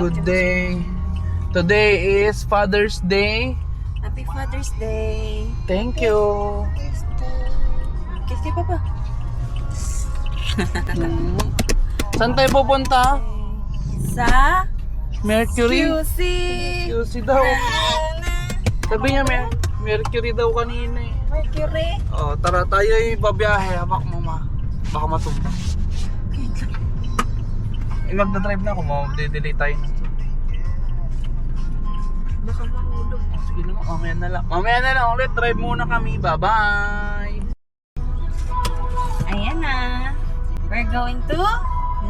good day. Today is Father's Day. Happy Father's Day. Thank you. Kiss kay Papa. Saan tayo pupunta? Sa Mercury? QC. QC daw. Sabi niya Mercury daw kanina eh. Mercury. Oh, tara tayo ay babiyahe. Habak mama. Baka matumba. Magdadrive na ako. Mag-delay tayo. Baka mahulog. Sige naman, mamaya na lang. Mamaya na lang ulit. Drive muna kami. Bye-bye. Ayan na. We're going to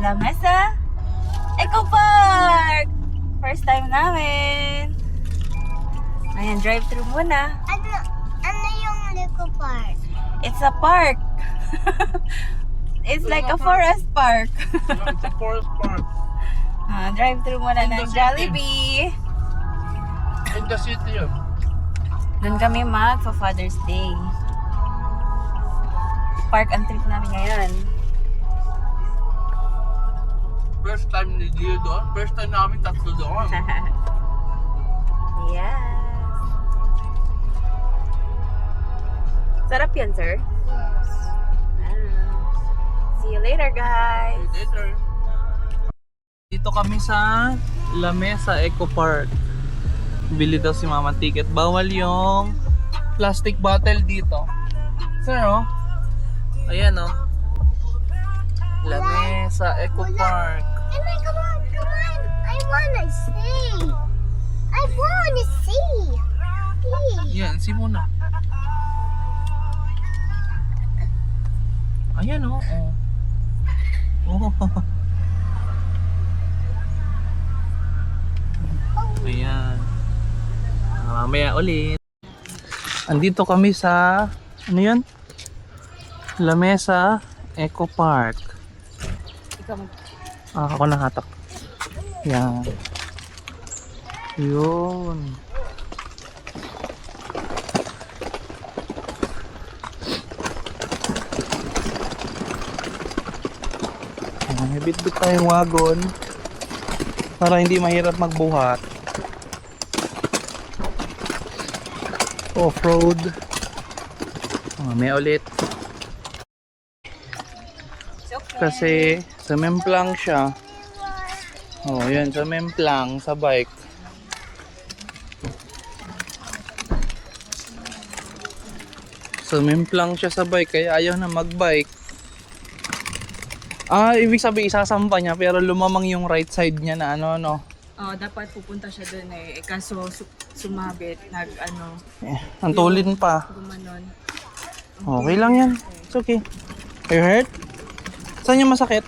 La Mesa Eco Park. First time namin. Ayan, drive-thru muna. Ano yung Eco Park? It's a park. It's like a forest park. It's a forest park. Drive-thru muna In ng the city. Jollibee. In the city yun. Doon kami Father's Day. Park ang trip namin ngayon. First time ni Gio doon. First time namin tatlo doon. Yes. Sarap yan, sir. Yes. See you later, guys. Later. Dito kami sa La Mesa Eco Park. Bili daw si mama ticket. Bawal yung plastic bottle dito. Sir, oh. Ayan, oh. La Mesa Eco Park. Come on. I wanna see. Please. Yan, si muna. Ayan, oh. Oh. Ayan. Mamaya ulit. Andito kami sa ano yun? La Mesa Eco Park. Ikaw Ako nahatak. Yan. Yun. May bit-bit tayong wagon para hindi mahirap magbuhat. Off-road. May ulit. Kasi sa memplang siya. Oh, yan sa memplang sa bike. So memplang siya sa bike kaya ayaw na magbike. Ibig sabihin isasampa niya pero lumamang yung right side niya na ano. dapat pupunta siya doon eh. Kaso sumabit, Ang tulin pa. gumanon. Okay lang yan. It's okay. Are you hurt? Saan yung masakit?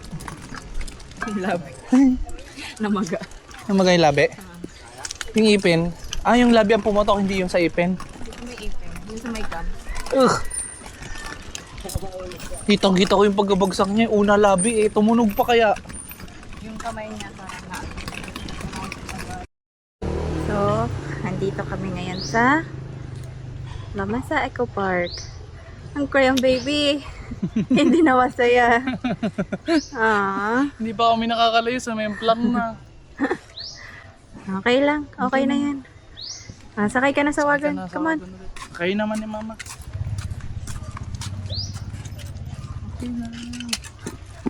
Yung labi. Namaga. Yung magay labi? Yung ipin? Yung labi ang pumotok, hindi yung sa ipin. Dito may ipin. Yung sa may cam. Ugh! Kitang-kita ko yung pagbagsak niya. Una labi tumunog pa kaya. Yung kamay niya parang na. So, andito kami ngayon sa La Mesa Eco Park. Ang crying baby. Hindi na masaya. Hindi pa kami nakakalayo sa memplang na. Okay lang. Okay na yan. Sakay ka na sa wagon. Come on. Kayo naman ni mama. Okay na.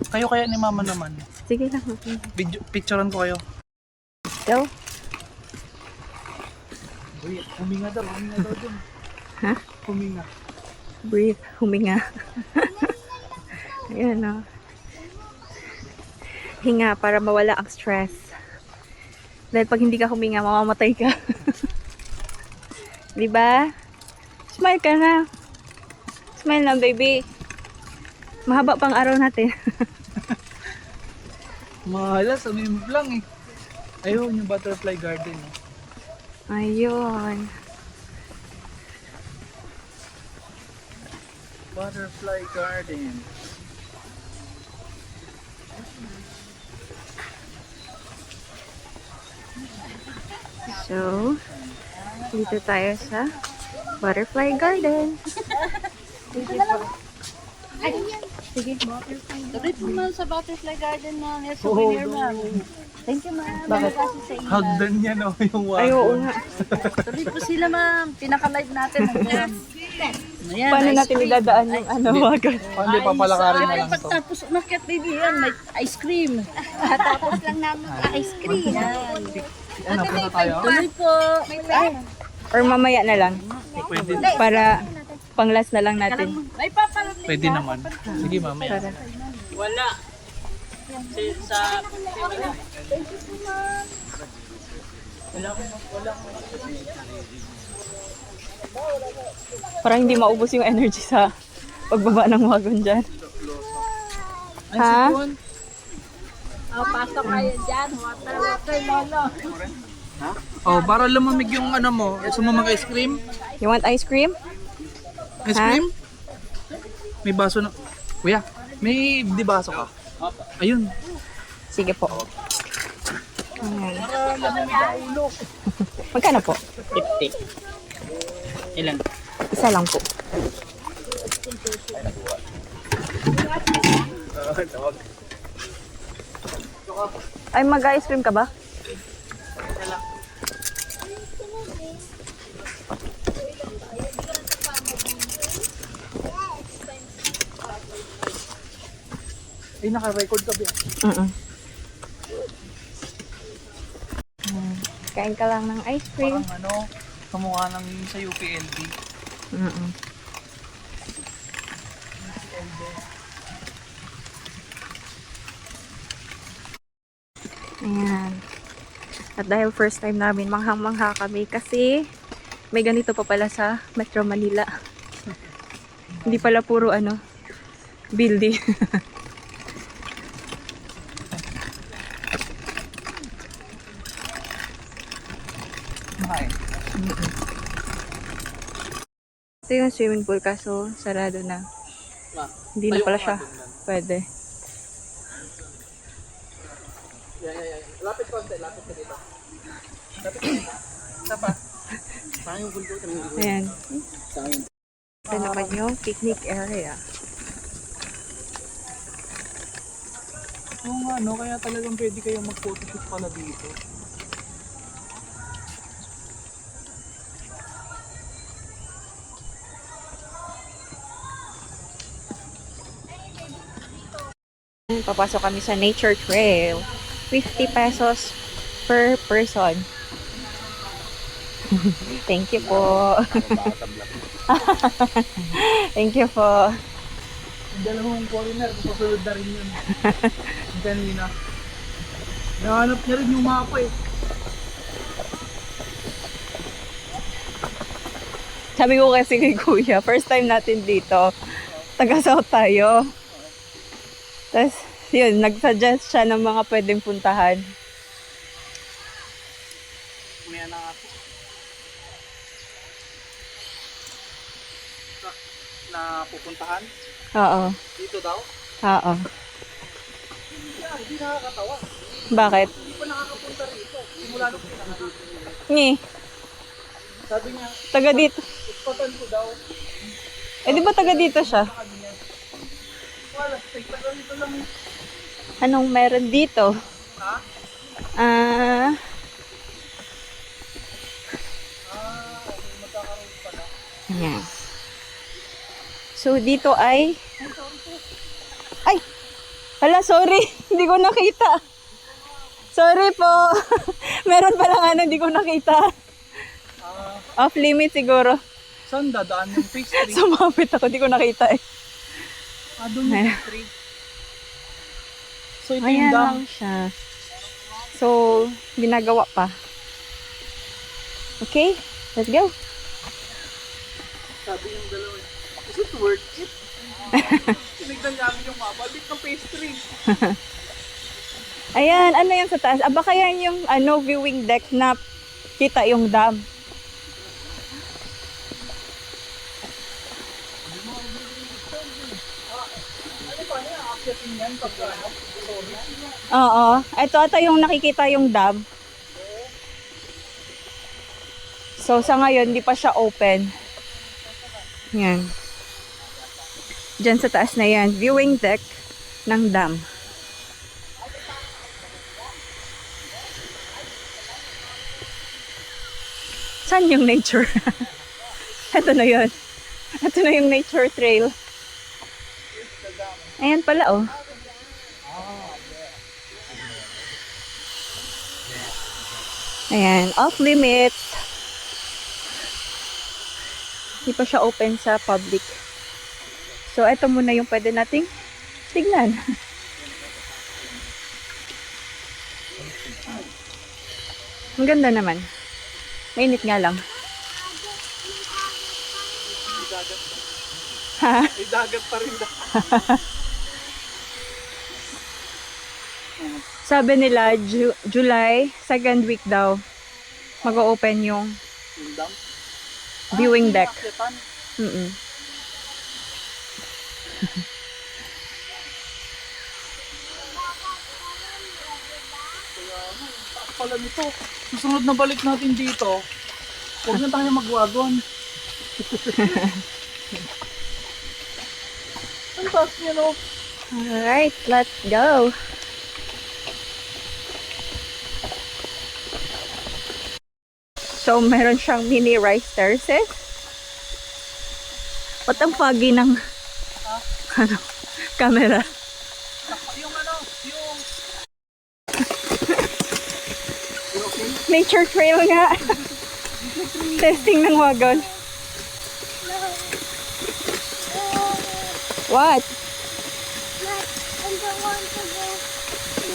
Kayo kaya ni mama naman. Sige lang. Okay. Picturean ko kayo. Go. Uy, huminga daw dun. Ha? Huminga. Breathe. Huminga. Ayan o. Hinga para mawala ang stress. Dahil pag hindi ka huminga, mamamatay ka. Diba? Smile ka na. Smile na, baby. Mahaba pang araw natin. Mahala sa memplang Ayun yung butterfly garden. Ayun. Butterfly garden. So, dito tayo sa butterfly garden. Sige. Sabi mo sa butterfly garden na souvenir, ma'am. Thank you, ma'am. Bakit? Hagdan niya no, yung wagon. Ay, oo nga. Tuloy po sila, ma'am. Pinaka-live natin. Ayan. Ayan, Paano ice natin cream. idadaan yung ano, wagon? Hindi, papalakarin na Ay, lang to. pagtapos umakyat, baby, yan. May ice cream. Tapos lang namin ice cream. Ano, punta tayo? Tuloy po. Ay, Or mamaya na lang. Pwede, Para pang last na lang natin. may papalat na. pwede naman. Sige, mamaya. Wala. Sa... Parang hindi maubos yung energy sa pagbaba ng wagon dyan. Ay, Ha? sipon. Oh, pasok kayo dyan. Water, lolo. Oh, para lumamig yung ano mo. Gusto mo mag-ice cream? You want ice cream? Ice Ha? cream? May baso na. Kuya, may di baso ka? Ayun. Sige po. Ayan. Magkano po? 50. Ilan? Isa lang po. Ay, mag-ice cream ka ba? Ay, naka-record ka ba? Mm-mm. Kain ka lang ng ice cream. Parang ano, kamukha ng sa UPLB. Mm-mm. Ayan. At dahil first time namin, manghang-mangha kami kasi may ganito pa pala sa Metro Manila. Hindi pala puro ano, building. Makain. Ito yung swimming pool kaso sarado na. Hindi na pala siya pwede. Lapit konti, lapit ka dito. Lapit ka dito. Isa pa. Parang yung bulto ka ng Ayan. Ito naman yung picnic area. Oo nga, no? Kaya talagang pwede kayong mag-photoshoot pala dito. Papasok kami sa nature trail. 50 pesos per person. Thank you po. Thank you po. Yung dalawang foreigner, papasunod na rin yun. Yung kanina. Nahanap niya rin yung mapa eh. Sabi ko kasi kay Kuya, first time natin dito. Taga-South tayo. Tapos, yun, nag-suggest siya ng mga pwedeng puntahan. Kumaya na nga po. Na pupuntahan? Oo. Dito daw? Oo. Yeah, hindi nakakatawa. Bakit? Hindi pa nakakapunta rito. Simula nung pinanganak. Ngi, Sabi niya, taga dito. ispatan ko daw. Eh, di ba taga dito siya? Wala, taga dito lang. Anong meron dito? Ha? Ah, Okay, magkakaroon pala. ayan. So, dito ay... Ay! Hala, sorry. Hindi ko nakita. Sorry po. Meron palang ano, hindi ko nakita. Off limit siguro. Saan dadaan yung pastry? Sumapit ako, hindi ko nakita eh. Doon yung pastry. So ito yung Ayan dam. lang siya. So, ginagawa pa. Okay, let's go. Sabi yung dalawa. Is it worth it? Tinignan namin yung mabalik ng pastry. Ayan, ano yan sa taas? Baka yan yung ano, viewing deck na kita yung dam. Oo. Ito yung nakikita yung dam. So, sa ngayon, hindi pa siya open. Yan. Diyan sa taas na yan. Viewing deck ng dam. Saan yung nature? Ito na yun. Ito na yung nature trail. Ayan pala, oh. Ayan, off limits. Hindi pa siya open sa public. So, ito muna yung pwede nating tignan. Ang ganda naman. Mainit nga lang. Ha? May dagat pa rin daw. Sabi nila, July, second week daw, mag-o-open yung viewing deck. Mm-mm. Pala nito. Susunod na balik natin dito. Huwag na tayo magwagon. Ang taas niya, no? Alright, let's go. So, meron siyang mini rice terraces. Ba't ang foggy ng ano, camera? Yung ano, yung... Nature trail nga. Testing ng wagon. What? I don't want to go.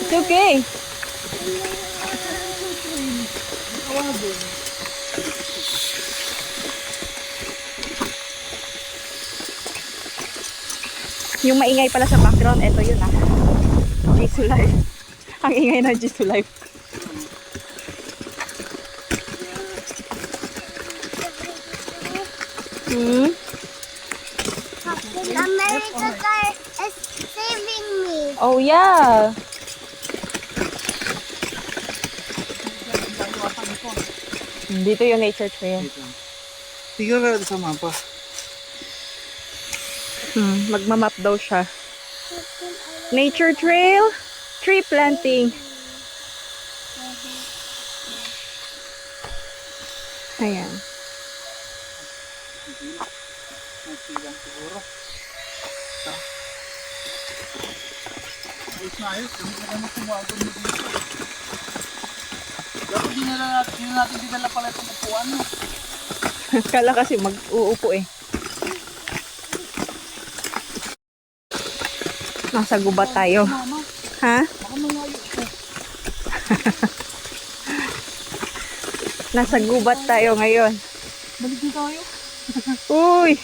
It's okay. Yung maingay pala sa background, eto yun ah. Jisoo Life. Ang ingay na Jisoo Life. Hmm? Captain America car is saving me. Oh yeah. Dito yung nature trail. Tignan ka sa mapa. Magmamap daw siya. Nature trail, tree planting. Ayan. Nagsilang siguro. Ayos na ayos. Hindi na naman sumagon mo dito. Dapat di na natin dinala pala itong upuan. No? Kala kasi mag-uupo eh. Nasa gubat tayo. Ha? Baka malayo ito. Nasa gubat tayo ngayon. Balik na tayo. Uy!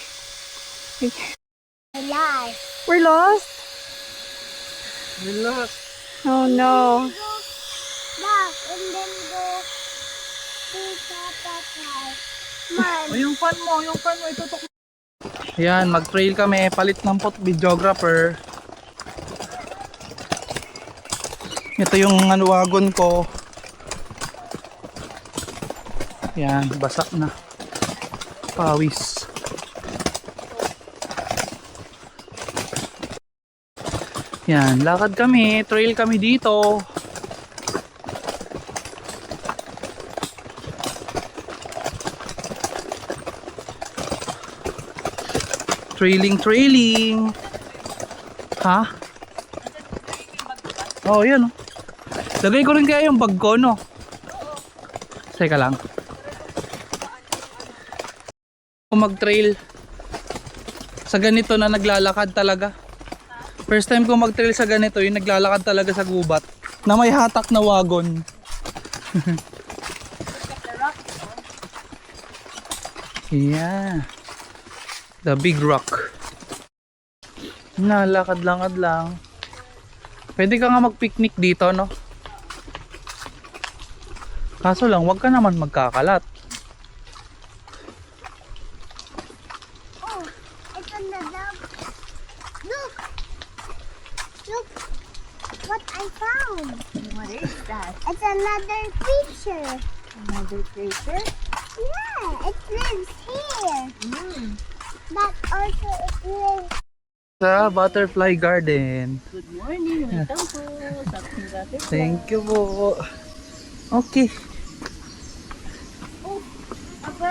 Alive. We're lost? Relax. Oh no. Go back and then go to Papa house. Mom. O yung fan mo, itutok mo. Yan, mag-trail kami. Palit ng videographer. Ito yung wagon ko. Yan, basak na. Pawis. Yan, lakad kami. Trail kami dito. Trailing. Ha? Oh, yan oh. Lagay ko rin kaya yung bag ko, no? Teka lang. Kung mag-trail sa ganito na naglalakad talaga. First time ko mag-trail sa ganito, yung naglalakad talaga sa gubat na may hatak na wagon. Yeah. The big rock. Nalakad-lakad lang. Pwede ka nga mag-picnic dito, no? Kaso lang, wag ka naman magkakalat. Oh, it's another. Look. Look what I found. What is that? It's another creature. Another creature? Yeah, it lives here. But also it lives. Sa butterfly garden. Good morning. Welcome po sa ating butterfly. Thank you po. Okay.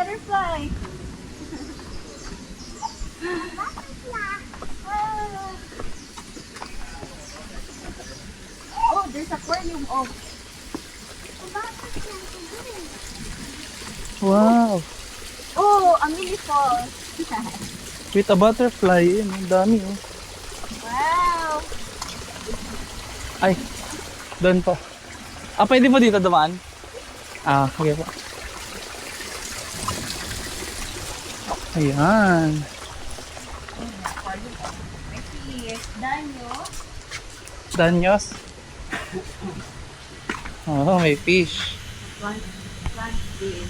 butterfly. Oh, there's aquarium. Oh, Wow. oh, a mini falls. With a butterfly. Yun, ang dami oh. Wow. Ay, doon pa. Ah, pwede po dito dumaan? Ah, okay po. Ayan. Yes, Danyo. Danyos. Oh, may fish. One din.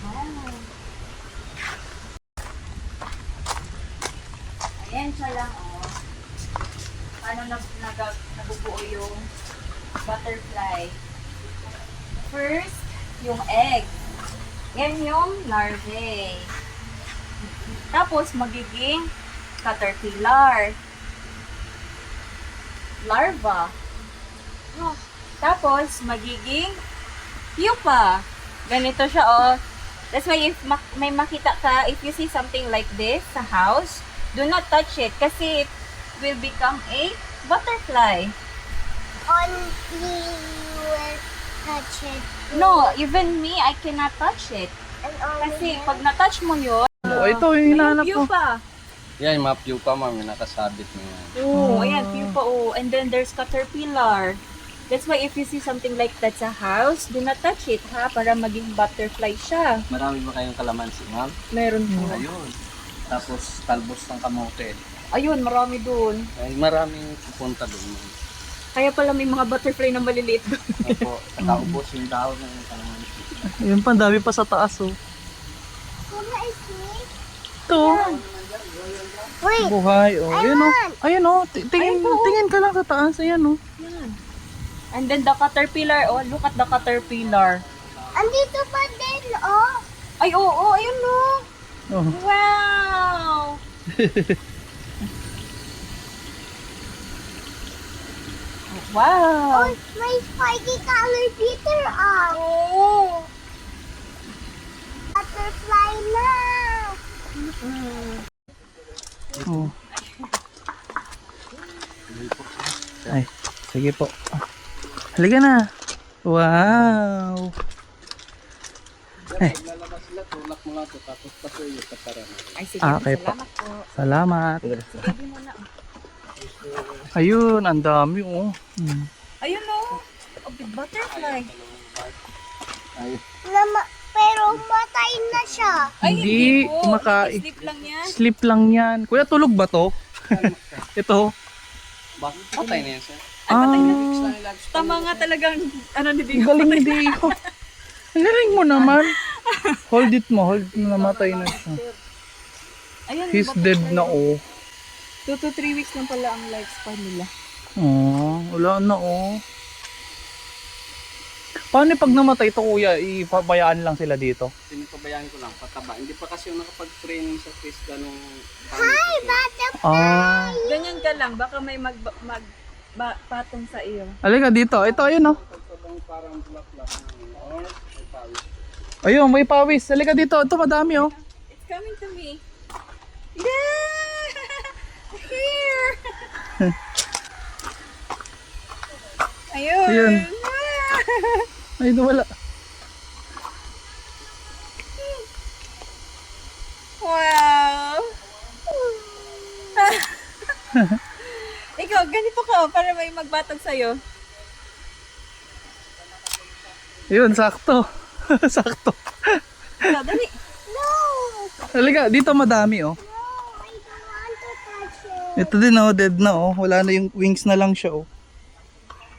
Wow. Ayan siya lang, oh. Paano nabubuo yung butterfly? First, yung egg. Yan yung larvae. Tapos, magiging caterpillar. Larva. Tapos, magiging pupa. Ganito siya, oh. That's why if may makita ka, if you see something like this sa house, do not touch it kasi it will become a butterfly. Only you will touch it. No, even me, I cannot touch it. And only Kasi pag na-touch mo yun, Oh, ito yung hinahanap ko. pupa. Yan, yung mga pupa, ma'am, yung nakasabit mo yan. Oh, ayan, pupa, oh. And then there's caterpillar. That's why if you see something like that sa house, do not touch it, ha? Para maging butterfly siya. Marami ba kayong kalamansi, ma'am? Meron po. Ayun. Tapos, talbos ng kamote. Ayun, marami dun. Ay, maraming pupunta doon, ma'am. Kaya pala may mga butterfly na maliliit doon. Opo, nakaubos yung dahon ng kalamansi. Ayun pa, dami pa sa taas oh. Mama is me. Ito. Wait, Buhay oh. Ayun oh. Ayun oh. Tingin ka lang sa taas. Ayan oh. And then the caterpillar, oh, look at the caterpillar. andito pa din, oh. Ay, oo, oh, ayun oh. Oh. Wow! Wow! Oh, may spiky color Peter, ah. Oh! Butterfly na. Oh. Ay, sige po. Halika na. Wow. Ay, Lalabas sila, tulak mo lang ito, tapos pasuyo ka para na. Ay, sige, okay po. salamat po. Salamat. Sige mo na. Ayun, ang dami oh. Hmm. Ayun oh. A big butterfly. Pero matay na siya. Ay, Hindi, po. Sleep lang yan. Sleep lang yan. Kuya, tulog ba to? Ito. Bakit? Patay na yan, sir. Ay, patay na. Ah, Tama nga talagang, ano ni Digo. galing ni Dio. Ang galing mo naman. Hold it mo, namatay na siya. Ayun, He's dead na oh. 2 to 3 weeks lang pala ang lifespan nila. Oh, wala na oh. Paano pag namatay ito kuya, ipabayaan lang sila dito? Pinapabayaan ko lang, pataba. Hindi pa kasi yung nakapag-training sa fish ganong... Hi, butterfly. Ah, Ganyan ka lang, baka may patong sa iyo. alika dito. Ito, ayun oh. Parang black-black na or may pawis. Ayun, may pawis. Alika dito. Ito, madami oh. It's coming to me. Yeah! Here! Ayun! Ayun. Ay, wala. Wow! Ikaw, ganito ka para may magbatag sa'yo. Ayun, sakto. Sakto. So, dali. No. Halika, dito madami oh. No, I don't want to touch it. Ito din oh, dead na oh. Wala na yung wings na lang siya oh.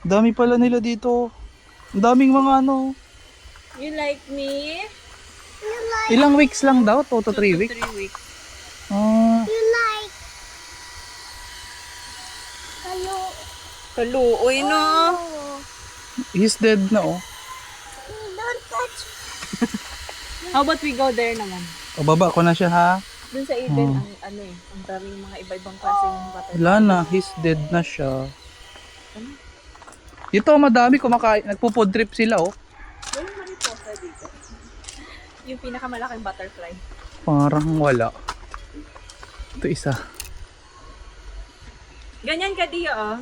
Dami pala nila dito. Ang daming mga ano. You like me? You like, Ilang weeks lang daw? 2 to 3 weeks? 3 weeks. Ah, you like. Hello. Kaluoy, no? Oh, he's dead na oh. you don't touch. How about we go there naman? O, baba ko na siya ha. Dun sa Eden, ang ano eh, ang daming mga iba-ibang klaseng butterfly. Wala na, he's dead na siya. Ito madami kumakain, nagpo-food trip sila oh. Walang mariposa dito. Yung pinakamalaking butterfly. Parang wala. Ito isa. Ganyan ka, Dio, oh.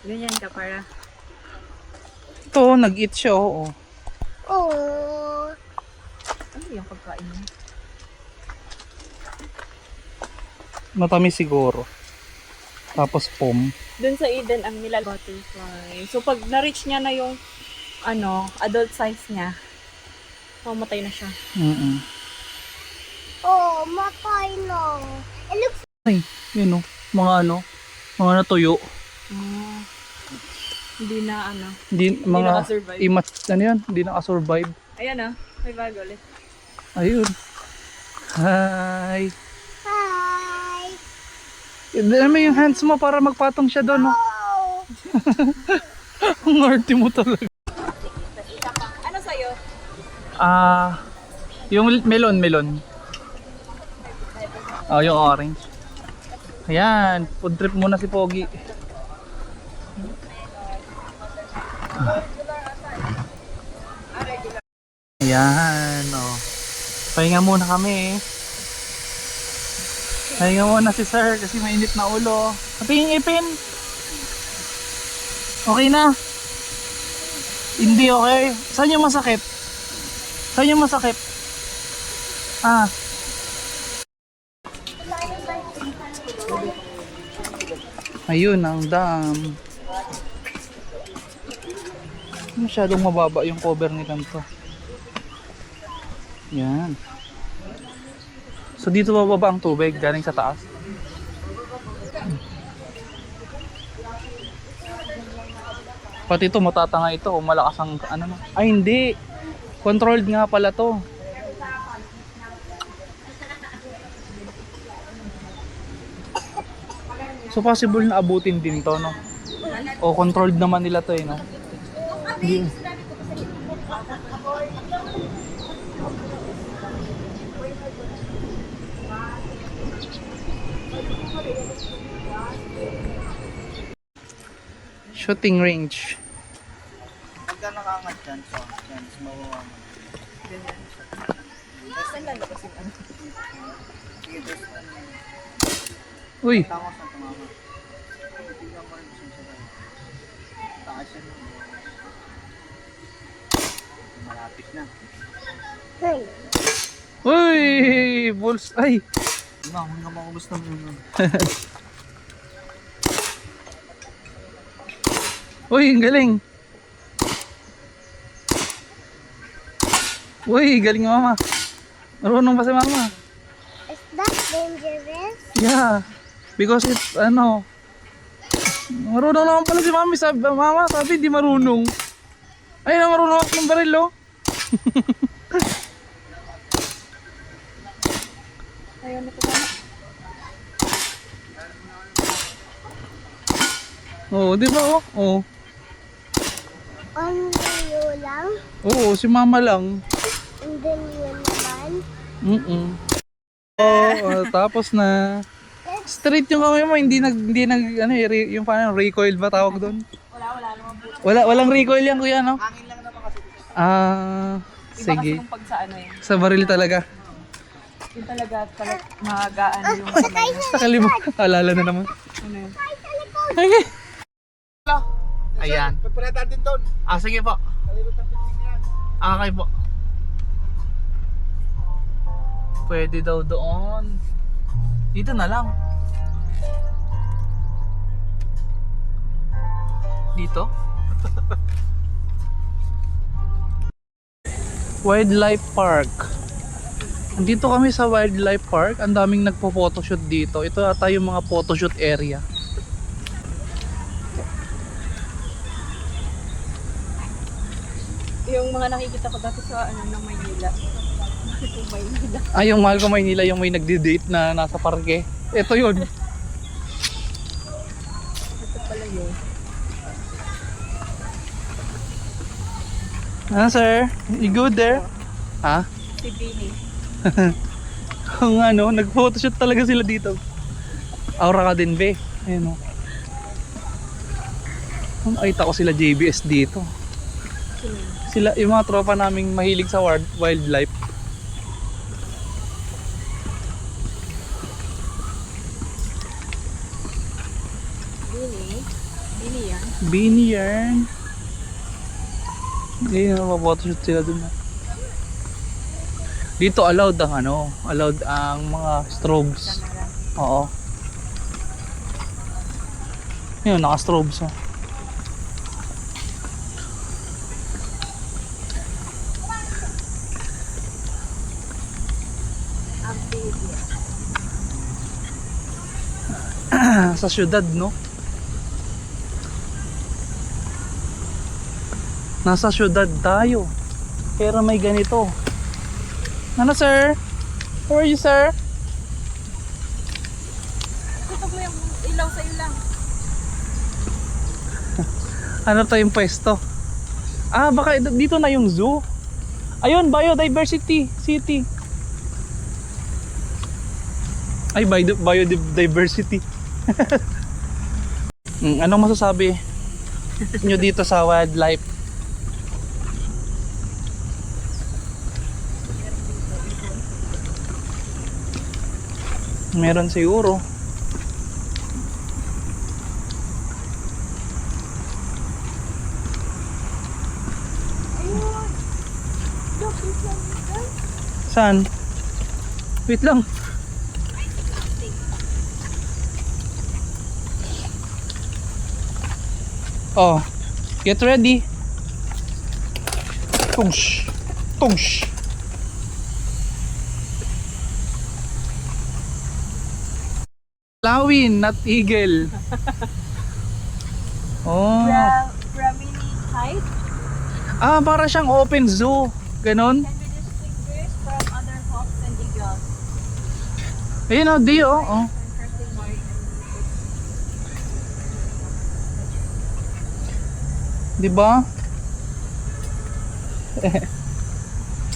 Ganyan ka para. Ito, nag-eat siya, oo. Oh. Ano yung pagkain mo? Matamis siguro. Tapos pom. Dun sa Eden, ang nila butterfly. So, pag na-reach niya na yung, adult size niya, mamatay na siya. Oh, matay na. It looks Ay, yun o. Mga natuyo. Hindi na, Hindi, mga nakasurvive. hindi nakasurvive. Ayan, may bago ulit. Ayun. Hi. hi. Dala mo yung hands mo para magpatong siya doon, no? Oh. Ang arty mo talaga. Ano sa'yo? Yung melon. Oh, yung orange. Ayan, food trip muna si Pogi. Ayan, oh. Pahinga muna kami. Pahinga muna si sir kasi mainit na ulo. Pati yung ipin. Okay na? Hindi okay. Saan yung masakit? Saan yung masakit? Ayun ang dam. Masyadong mababa yung cover nila to. Yan. So dito bababa ang tubig galing sa taas. Pati ito matatanga ito kung malakas ang Ay hindi. Controlled nga pala to. So possible na abutin din to, no? O controlled naman nila to, no? Hindi. Shooting range. Pagka nakaangat dyan, so, yan, mawawa mo. Uy, Tangos na tumama. Tignan mo rin kung saan. Taas yan. Malapit na. Hey. uy, bulls, ay. Hindi nga makubos na muna. Uy, ang galing. Uy, galing mama. Marunong pa si mama. Is that dangerous? Yeah. Because it's marunong naman pala si mami. Mama sabi di marunong. Ay na marunong ako ng baril, oh. Ayaw na po ba? Oo, di ba, oh? Oo. Only you lang? Oo, si mama lang. And then you naman? Tapos na. Straight yung kamay mo, hindi nag yung parang recoil ba tawag doon? Wala naman po. Walang recoil yan, kuya, no? Hangin lang naman kasi. Iba Sige. kasi kung pag sa Sa baril talaga. Yung talaga magaan yung kamay mo. Sa kalimut. Alala na naman. Ano yun? Okay. Ayan. Pagparada din doon. Sige po. Okay po. Pwede daw doon. Dito na lang. Dito? Wildlife Park. Nandito kami sa Wildlife Park. Ang daming nagpo-photoshoot dito. Ito ata yung mga photoshoot area. Yung mga nakikita ko dati sa ng Maynila. Bakit yung Maynila? Ay, yung mahal ko Maynila, yung may nagdi-date na nasa parke. Ito yun. Ito pala yun. Sir? You good there? Ha? Si Bini. Kung nag-photoshoot talaga sila dito. Aura ka din, be. Ayun, oh. Nakita ko sila JBS dito. Sila, yung mga tropa naming mahilig sa wildlife. Bini yan. Bini yan. Hindi, mapapotoshoot sila dun. Dito allowed ang mga strobes. Oo. Yun, naka-strobes. Oh. Sa syudad, no? Nasa syudad tayo. Pero may ganito. Ano, sir? How are you, sir? Ito mo yung ilaw sa ilang. Ano to yung pwesto? Ah, baka dito na yung zoo. Ayun, biodiversity city. Ay, biodiversity. Anong masasabi nyo dito sa wildlife? Meron siguro. Saan? Wait lang. Oh, get ready. Tungsh. Tungsh. Lawin, not eagle. Oh. Brahmini height Ah, para siyang open zoo. Ganon. can be distinguished from other hawks and eagles. Ayun oh, di oh. Oh. Interesting mark. Di ba?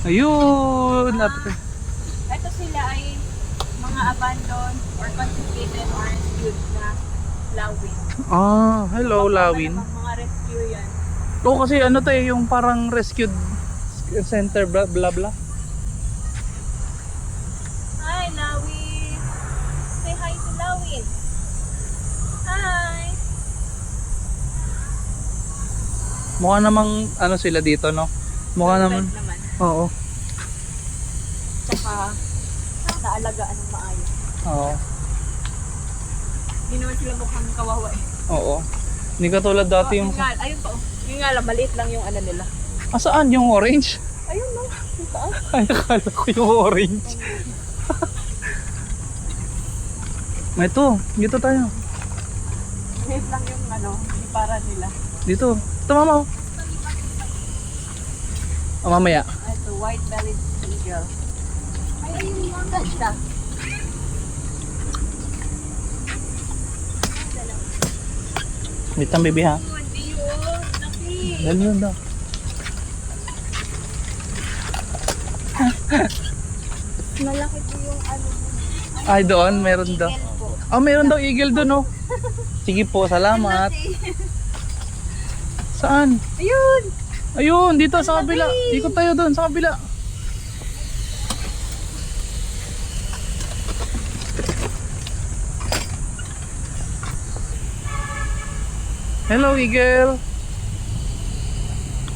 Ayun. Ito sila ay mga abandoned or confiscated or rescued na lawin. Ah, hello Lawin. Mga rescue yan. Oo, kasi ano to yung parang rescued center bla bla bla. Hi, Lawin. Say hi to Lawin. Hi. Mukha namang ano sila dito, no? Mukha naman. naman. Oo. Tsaka naalagaan ng maayos. Oo. Hindi naman sila mukhang kawawa eh. Oo. Hindi katulad dati yung... Yun nga, ayun pa. Yun nga lang, maliit lang yung ano nila. Ah, saan? Yung orange? Ayun no, yung taas. Ay, akala ko yung orange. Ito, dito tayo. Maliit lang yung ano, yung para nila. Dito. Ito, mama. Oh, mamaya. Ito, white-bellied eagle. Ay, ayun yung ganda. Wait lang, baby, ha? Hindi yun, laki. Dali daw. Malaki po yung ano. Ay, doon, meron daw. Eagle po. Oh, meron daw eagle doon, oh. Sige po, salamat. Saan? Ayun! Ayun, dito sa kabila. Ikot tayo doon sa kabila. Hello, eagle.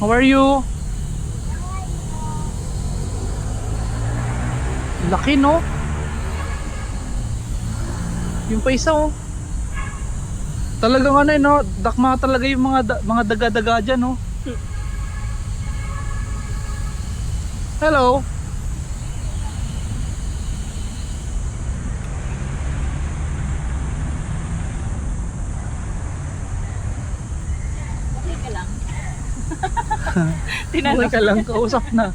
How are you? Laki, no? Yung pa isa, oh. Talagang ano, no? Dakma talaga yung mga daga-daga dyan, no? Hello. Okay ka lang. Buhay ka lang, kausap na.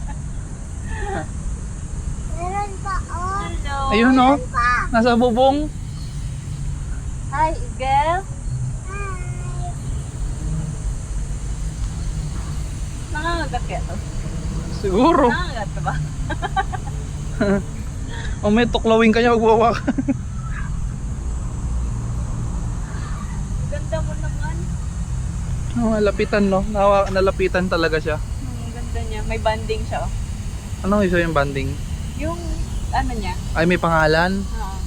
Meron pa, oh. Hello. Ayun, no? Pa. Nasa bubong. Hi, eagle. Hi. Nangangagat kaya to? Siguro. Nangangagat ka ba? O may tuklawin kanya magwawa ka. Ganda mo naman. Lapitan, no? Nalapitan talaga siya. Ang ganda niya. May banding siya. Oh. Ano isa yung banding? Yung ano niya. Ay, may pangalan. Oo.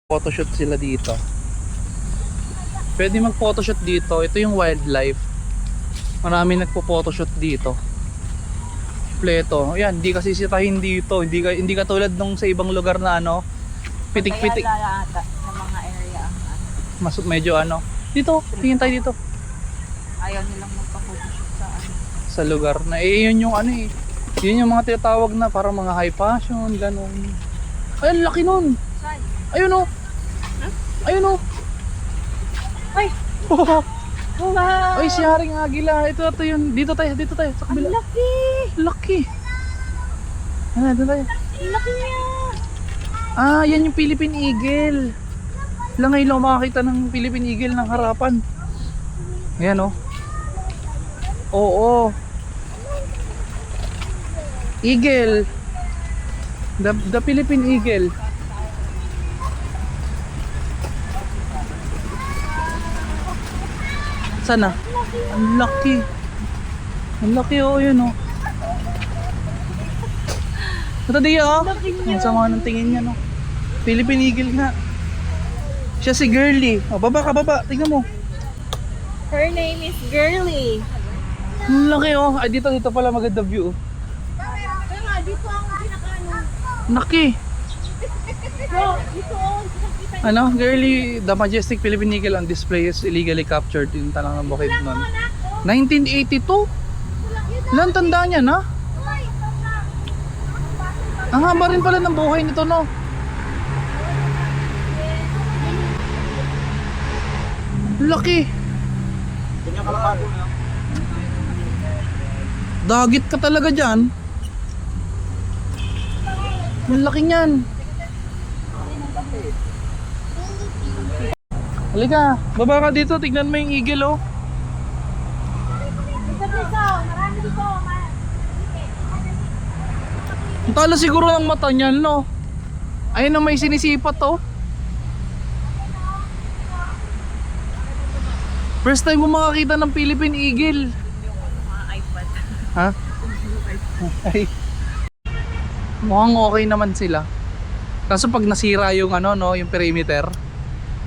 Photoshoot sila dito. Pwede mag-photoshoot dito. Ito yung wildlife. Marami nagpo-photoshoot dito. Pleto. Ayan, hindi kasi sitahin dito. Hindi katulad nung sa ibang lugar na ano, pitik-pitik. Kaya lalata sa mga area ang ano. Medyo ano. Dito, tingin tayo dito. Ayaw nilang magpa-photoshoot sa ano. Sa lugar na yun yung ano eh. Yun yung mga tinatawag na parang mga high fashion, ganun. Ay, ang laki nun. Saan? Ayun o. Ayun o. Ay! Wow! Ay, si Haring Agila. Ito yun. Dito tayo sa Ang kabila. laki! Laki. Dito tayo. Ang laki niya! Ah, yan yung Philippine Eagle. Lang ngayon lang makakita ng Philippine Eagle ng harapan. Ayan o. Oo. Eagle. The Philippine Eagle. Sana? Ang laki. Ang laki oh, yun oh. Ito di oh. Ang sama ng tingin niya no. Philippine Eagle nga. Siya si Girly. Oh, baba ka, baba. Tingnan mo. Her name is Girly. Ang laki oh. Ay, dito pala maganda view. Kaya nga, dito ang pinakaano. Laki. Dito ang pinakita. Ano, Girly, the majestic Philippine Eagle on display is illegally captured in Tanang ng Bukid noon. 1982? Ilan tanda niya na? Ang haba rin pala ng buhay nito no. Laki. Ganyan kalapado na. Dagit ka talaga dyan. Ang laki niyan. Halika, baba ka dito, tignan mo yung eagle oh. Marami dito. Ang tala siguro ng mata niyan no. Ayun na may sinisipat oh. First time mo makakita ng Philippine Eagle. Mga iPad. Ha? Ay. Mukhang okay naman sila. Kaso pag nasira yung ano no, yung perimeter,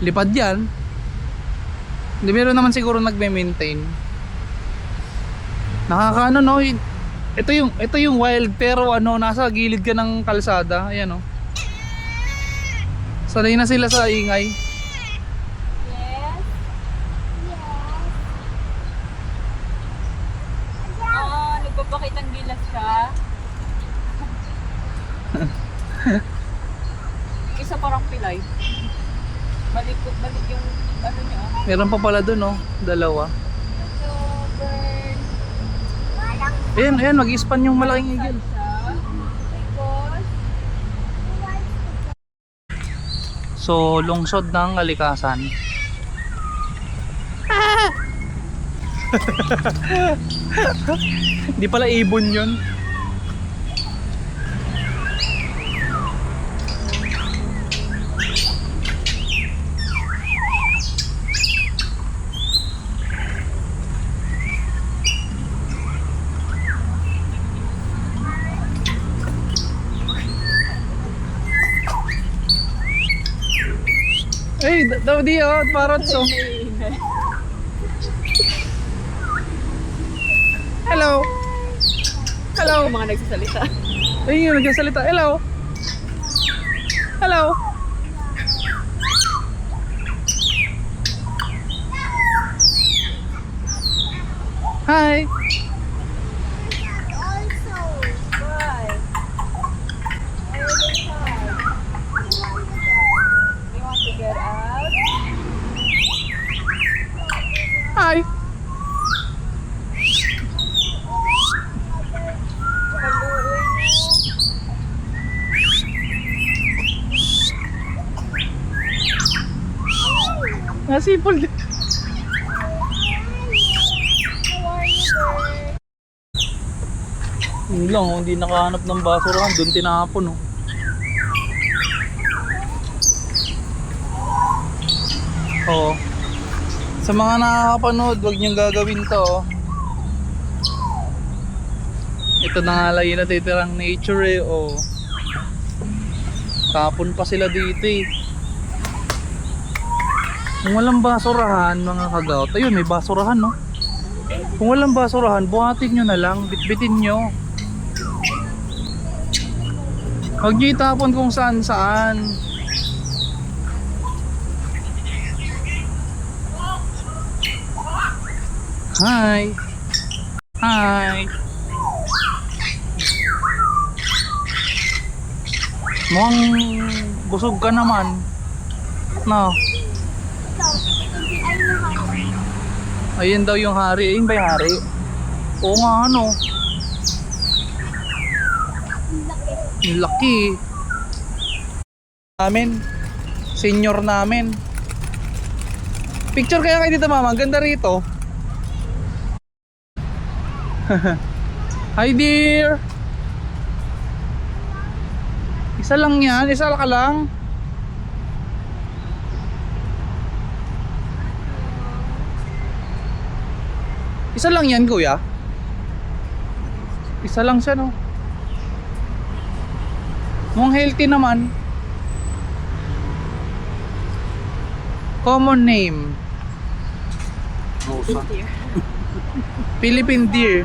lipad yan. Hindi meron naman siguro nagme-maintain. Nakakaano no, ito yung wild pero ano nasa gilid ka ng kalsada, ayan oh. Sanay na sila sa ingay. Yes. Oh, nagpapakitang gilas siya. Isa parang pilay. Balik yung ano niya. Meron pa pala dun oh, dalawa. So, bird. Ayan, mag-ispan yung malaking eagle. Tapos, So, lungsod ng kalikasan. Hindi pala ibon yun. Ay, daw di oh, parrots oh. Hello. Hello. yung mga nagsasalita. Ayun yung nagsasalita. Hello. Hello. Hi. Also, Why? You want to get out? Hi. Nasipol din. Yun lang, oh, hindi nakahanap ng basurahan, doon tinapon oh. Oo. Sa mga nakakapanood, huwag niyong gagawin to. Oh. Ito na nga lang yung natitirang nature eh. Oh. Tapon pa sila dito eh. Kung walang basurahan mga kagaot, ayun may basurahan no. Kung walang basurahan, buhatin nyo na lang, bitbitin nyo. Huwag nyo itapon kung saan saan. Hi! Hi! Mukhang busog ka naman. No. Ayun daw yung hari. Ayun ba yung hari? Oo nga ano. Yung laki. Namin. Senior namin. Picture kaya kayo dito mama. Ang ganda rito. Hi dear. Isa lang yan. Isa ka lang. Isa lang yan kuya. Isa lang siya no. Mukhang healthy naman. Common name. Rosa. Philippine deer.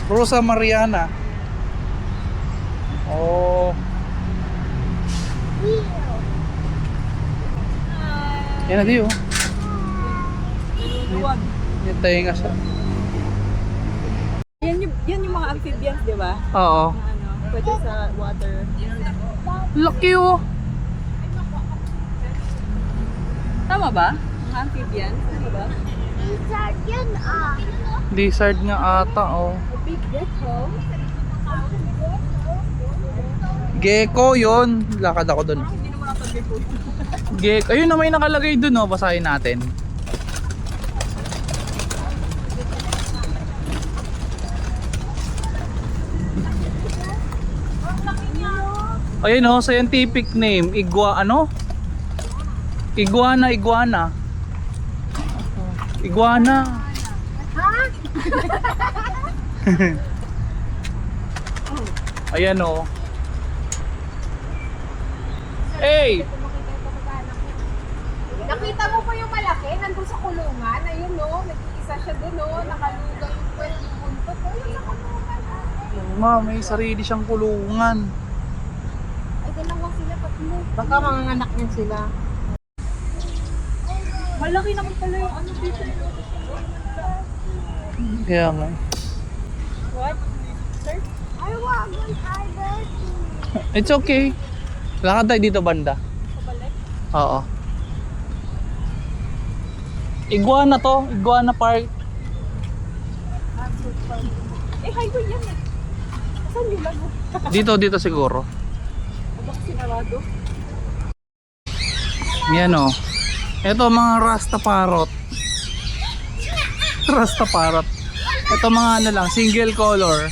Rosa Mariana. Oh. Yan na diyo. Yung tayo nga siya. Yan yung mga amphibians, di ba? Oo. Na ano, pwede sa water. Laki oh. Tama ba? Mga amphibians, di ba? Lizard yun ah. Lizard nga ata oh. Big gecko. Gecko yun. Lakad ako dun. Hindi naman ako gecko. Gecko. Ayun na may nakalagay dun oh. Basahin natin. Ayun oh, scientific name, iguana. Iguana. Ayan oh. Hey! Nakita mo pa yung malaki, nandun sa kulungan. Ayun no, nag-iisa siya dun no, nakalugay yung kwel yung buntot. Ayun sa kulungan. Ma, may sarili siyang kulungan. Ay, dalawa sila, tatlo. Baka mga anak niyan sila. Malaki naman pala yung ano dito. Kaya nga. What? Sir? I want one tiger. It's okay. Lakad tayo dito banda. Pabalik? Oo. Iguana to, Iguana Park. Eh, highway yan eh. Saan yung lago? Dito siguro. Abak sinarado. Yan oh. Ito mga Rasta Parrot. Rasta Parrot. Ito mga ano lang, single color.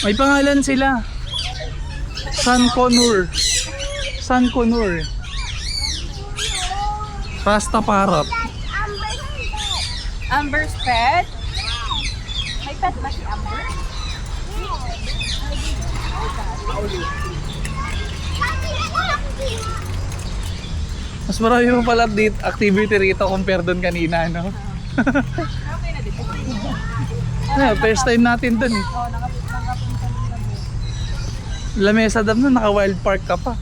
May pangalan sila. Sun Conur. Rasta Parrot. Amber's pet? May pet ba si Amber? Mas marami pa pala dito activity rito compare doon kanina, no? Okay na dito. First time natin doon. Lamesa Dam na naka wild park ka pa.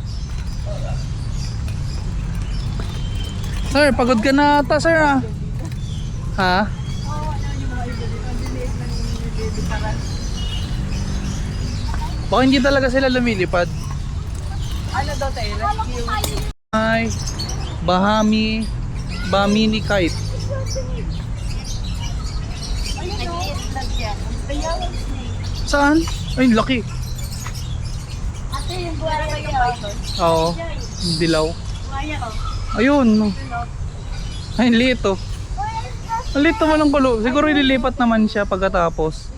Sir, pagod ka na ata, sir ah. Ha? Baka hindi talaga sila lumilipad. Ano daw tayo? Rescue? Ay, Bamini kite. Saan? Ay, laki. Ate, yung buwaya yung python. Oo, dilaw. Buwaya oh. Ayun. Ay, liit oh. Ang liit naman ng kulo. Siguro ililipat naman siya pagkatapos.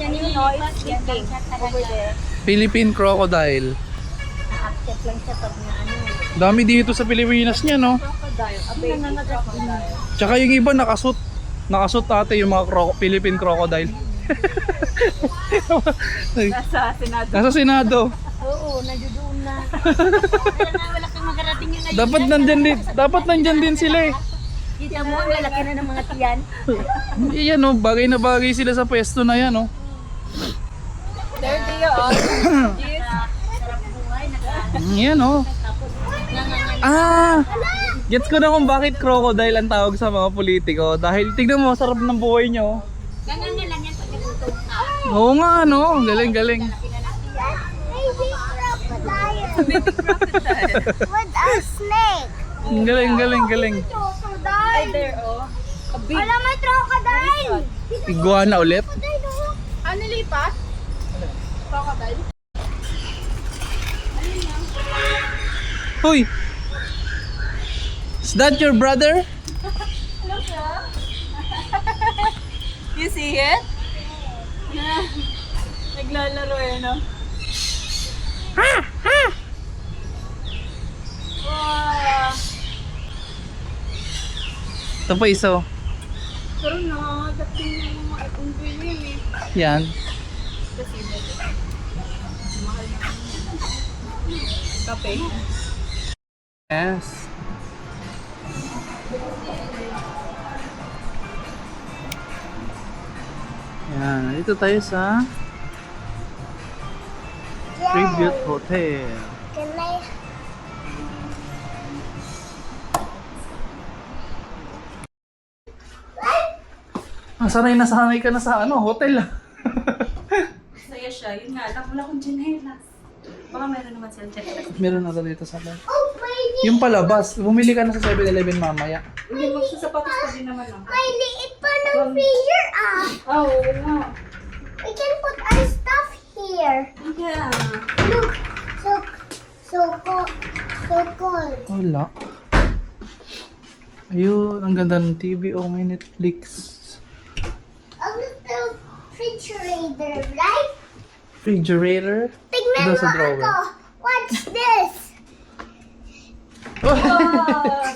Yan yung noise sleeping over there. Philippine crocodile. Na-upset lang siya pag na ano. Dami dito sa Pilipinas niya, no? Tsaka yung iba nakasut. Nakasut ate yung mga Philippine crocodile. Nasa Senado. Nasa Senado. Oo, najudoon na. Wala kang magarating yun. Dapat nandyan din sila eh. Kita mo, malaki na ng mga tiyan. Iyan no, bagay na bagay sila sa pwesto na yan, no. There they are. Yan no. Ah! Gets ko na kung bakit crocodile ang tawag sa mga politiko. Dahil tignan mo, sarap ng buhay nyo. Ganyan nga lang yan pag nagutom ka. Oo nga, no? Galing, galing. Baby crocodile. With a snake. Galing, galing, galing. Ay, there, oh. Wala may crocodile. Iguana ulit. Ano lipat? Crocodile? Hoy! Is that your brother? You see it? Naglalaro eh, no? Wow! Ito pa isa. oh. Pero nakakating yung mga unggoy na yun eh. Yan. Kape? Yes. Yan. Dito tayo sa Tribute Hotel. Can I? Sanay na sanay ka na sa ano, hotel. Saya siya. Yun nga lang. Wala akong chinelas. Baka meron naman silang chinelas. Meron na dito sa loob. Oh, baby. Yung palabas, bumili ka na sa 7-Eleven mamaya. Hindi, magsasapatos pa din naman ako. May liit pa ng freezer ah. Oh, oo nga. We can put our stuff here. Yeah. Look, so cold. Wala. Ayun, ang ganda ng TV. Oh, may Netflix. A little refrigerator, right? Refrigerator. Tignan Ito mo sa drawer. ako. What's this? Oh,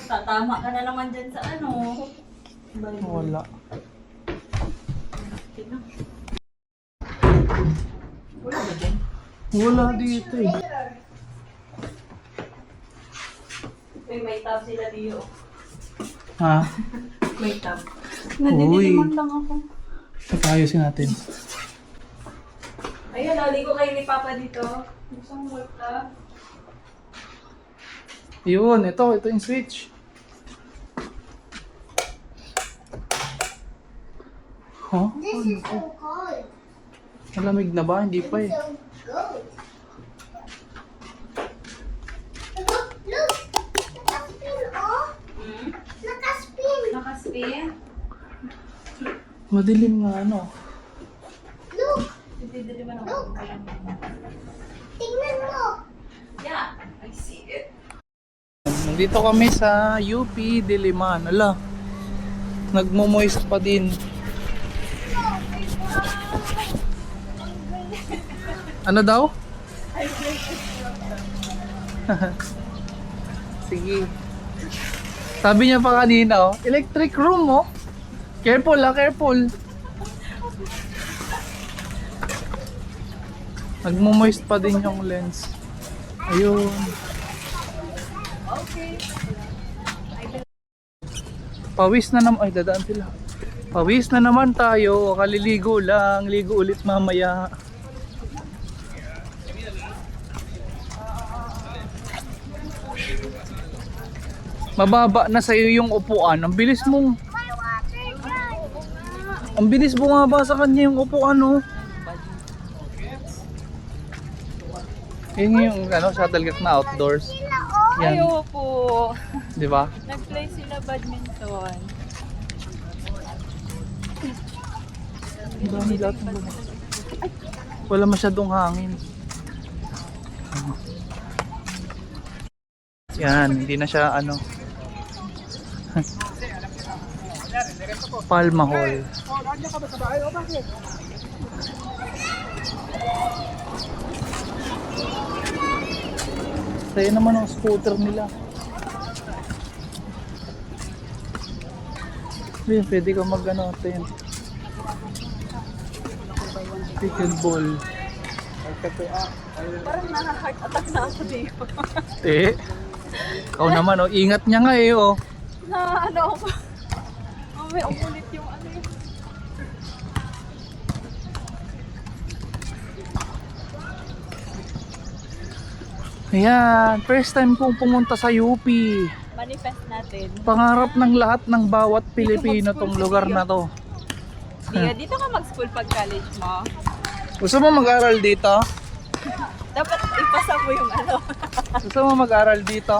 tatama ka na naman dyan sa ano. Wala. Wala dito eh. May tab sila dito. Ha? May tab. Uy. Nadidiliman lang ako. Ayusin natin. Ayun, naligo kayo ni Papa dito. Isang multa. Yun, ito yung switch. Huh? This is so cold. Malamig na ba? Hindi pa eh. So good. Look. Nakaspin, oh. Nakaspin. Nakaspin. Madilim nga ano. Look. Didiliman ako. Look. Tingnan mo. Yeah, I see it. Nandito kami sa UP Diliman. Ala, nagmo-moist pa din. Ano daw? Sige. Sabi niya pa kanina, oh, electric room, oh. Careful, careful. Nagmo-moist pa din yung lens. Ayun. Pawis na naman. Ay, dadaan sila. Pawis na naman tayo. Kaliligo lang. Ligo ulit mamaya. Mababa na sa iyo yung upuan. Ang bilis mong... My water gun. Ang bilis bumaba sa kanya yung upuan, oh. Yun yung ano, shuttlecock na outdoors. Sila, oh. Yan. Ayaw po. Di ba? Nag-play sila badminton. Ang dami lahat ng buhay. Wala masyadong hangin. Yan, hindi na siya ano. Palma Hall. Saya naman ang scooter nila. Ayun, pwede ka mag-ano, Tin. Pickleball. Parang naka-heart attack na ako dito. Ikaw naman, oh. Ingat niya nga eh, oh. Na ano ako. Oh, may umulit yung ano yun. Ayan, first time kong pumunta sa UP. Manifest natin. Pangarap ng lahat ng bawat Pilipino tong lugar na to. Diya, dito ka mag-school pag college mo. Gusto mo mag-aral dito? Dapat ipasa mo yung ano. Gusto mo mag-aral dito?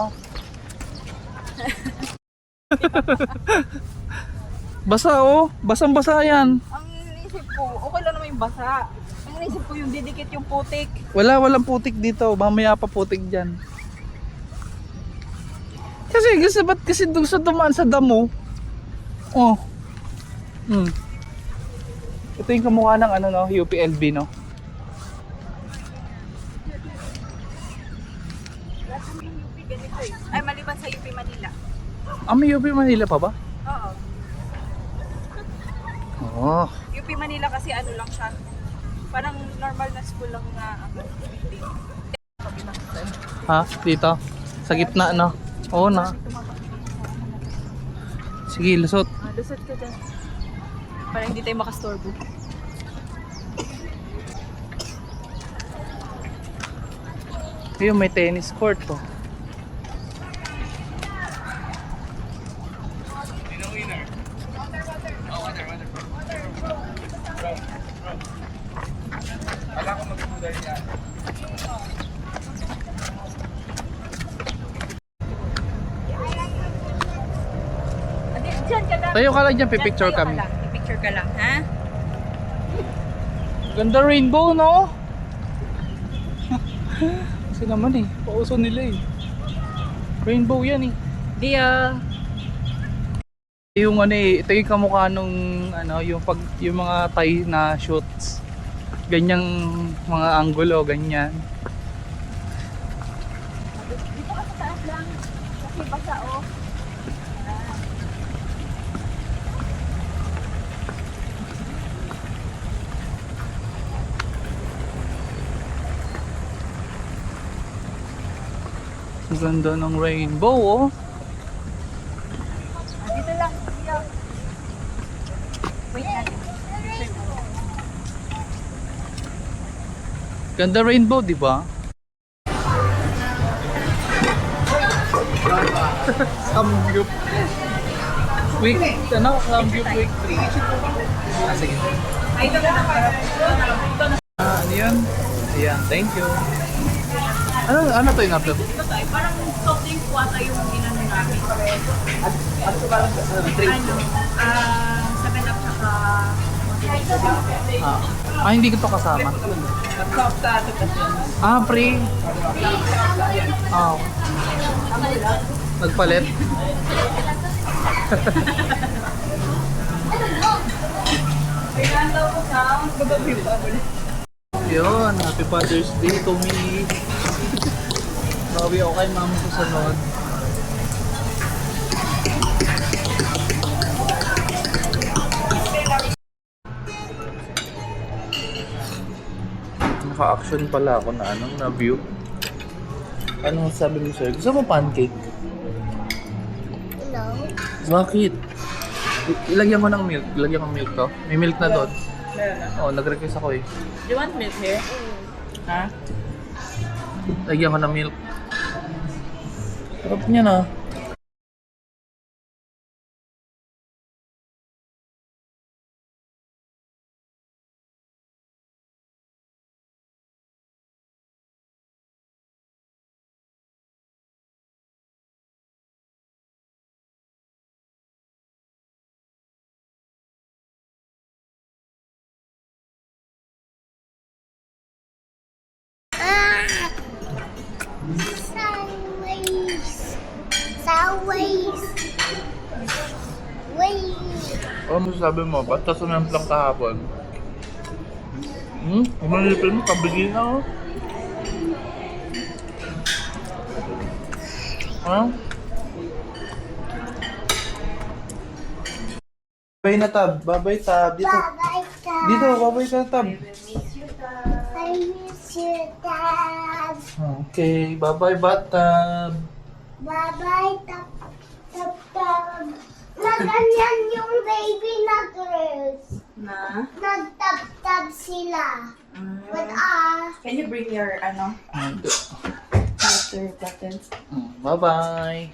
Basa oh, basang-basa yan. Ang inisip ko, okay lang naman yung basa. Ang inisip ko yung didikit yung putik. Walang putik dito, mamaya pa putik dyan. Kasi ba't kasi doon sa dumaan sa damo? Oh. Ito yung kamukha ng ano no, UPLB no. Ay, maliban sa UP Manila. Ah, may UP Manila pa ba? Oo. Oo. UP Manila kasi ano lang siya. Parang normal na school lang na ano. Ha? Dito? Sa gitna no? Oo na. Sige, lusot. Lusot ka dyan. Para hindi tayo makastorbo. Ayun, may tennis court to. Diyan ka lang. Tayo ka lang dyan, pipicture Tayo ka kami. lang. Pipicture ka lang, ha? Ganda rainbow, no? Kasi naman eh, pauso nila eh. Rainbow yan eh. Dia. Yung ano eh, ito yung kamukha nung ano, yung mga Thai na shoots. Ganyang mga angulo, ganyan. Dito ka sa taas lang. Kasi basa, oh. Ang ganda ng rainbow, oh. Dito lang. Dia. Wait natin. Ganda rainbow, di ba? Samgyup. Week, ano? Samgyup week 3. Ah, sige. Ano yun? Ayan, thank you. Ano to yung upload? Parang soft drink kuwata yung ginano namin. Ano, 7 up saka Hindi ko to kasama. Free. Nagpalit. Yun, happy Father's Day to me. Bawi ako kay mama sa sunod. Naka-action pala ako na na view. Ano sabi mo sir? Gusto mo pancake? No. Bakit? Ilagyan ko ng milk. Ilagyan ko ng milk to. May milk na doon. Oo, nag-request ako eh. Do you want milk here? Ha? Lagyan ko ng milk. Sarap niya na. Sideways. Ano masasabi mo? Ba't ka sumamplang kahapon? Umanipin mo, kabigin na oh. Huh? Bye na, Tab. Bye-bye, Tab. Dito. Bye-bye, Dad. Dito, bye-bye ka, Tab. I miss you, Dad. Okay, bye-bye, Batab. Bye-bye, tap-tap. Na ganyan yung baby na girls. Na? Nagtap-tap sila. With us. Can you bring your, water bottle? Bye-bye.